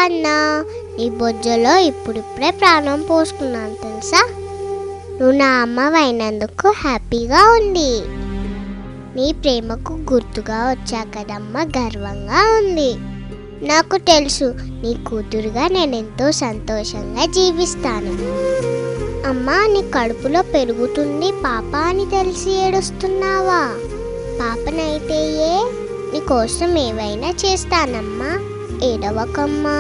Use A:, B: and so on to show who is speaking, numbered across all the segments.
A: అన్నా, నీ బొజ్జలో ఇప్పుడిప్పుడే ప్రాణం పోసుకున్నాను తెలుసా. నువ్వు నా అమ్మవైనందుకు హ్యాపీగా ఉంది. నీ ప్రేమకు గుర్తుగా వచ్చా కదమ్మా, గర్వంగా ఉంది. నాకు తెలుసు నీ కూతురుగా నేనెంతో సంతోషంగా జీవిస్తాను. అమ్మా, నీ కడుపులో పెరుగుతుంది పాప అని తెలిసి ఏడుస్తున్నావా? పాపనైతే నీకోసం ఏవైనా చేస్తానమ్మా, ఏడవకమ్మా.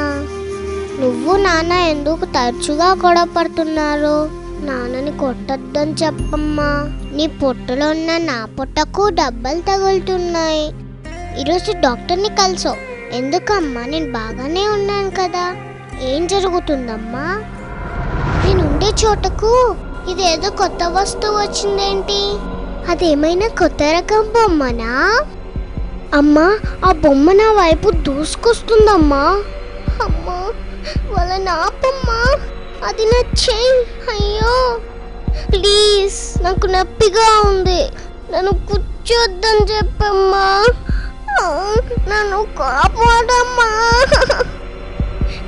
A: నువ్వు నాన్న ఎందుకు తరచుగా గొడవ పడుతున్నారు? నాన్నని కొట్టొద్దని చెప్పమ్మా. నీ పొట్టలో ఉన్న నా పొట్టకు డబ్బలు తగులుతున్నాయి. ఈరోజు డాక్టర్ని కలిసో. ఎందుకమ్మా? నేను బాగానే ఉన్నాను కదా. ఏం జరుగుతుందమ్మా? నేనుండే చోటకు ఇదేదో కొత్త వస్తువు వచ్చిందేంటి? అదేమైనా కొత్త రకం బొమ్మనా? అమ్మా, ఆ బొమ్మ నా వైపు దూసుకొస్తుందమ్మా. అమ్మా, వాళ్ళ నాపమ్మా, అది నా చెయ్యి. అయ్యో ప్లీజ్, నాకు నొప్పిగా ఉంది. నన్ను కూర్చోద్దని చెప్పమ్మా. నన్ను కాపాడమ్మా.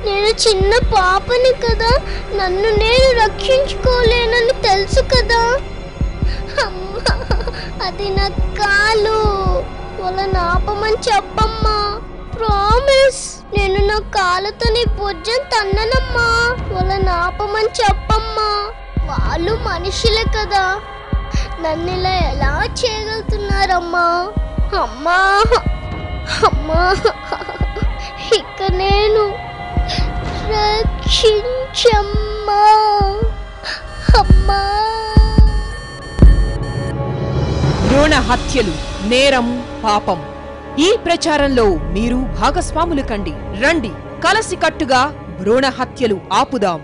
A: నేను చిన్న పాపని కదా, నన్ను నేను రక్షించుకోలేనని తెలుసు కదా. అమ్మా, అది నా కాలు. వాళ్ళని ఆపమని చెప్పమ్మా. ప్రామిస్, నేను నా కాళ్ళతో నీ బొజ్జను తన్ననమ్మా. వాళ్ళని ఆపమని చెప్పమ్మా. వాళ్ళు మనుషులే కదా, నన్ను ఇలా ఎలా చేయగలుగుతున్నారమ్మా? అమ్మా అమ్మా, ఇక నేను రక్షించమ్మా. అమ్మా.
B: భ్రూణ హత్యలు నేరం, పాపం. ఈ ప్రచారంలో మీరు భాగస్వాములు కండి. రండి, కలసికట్టుగా భ్రూణ హత్యలు ఆపుదాం.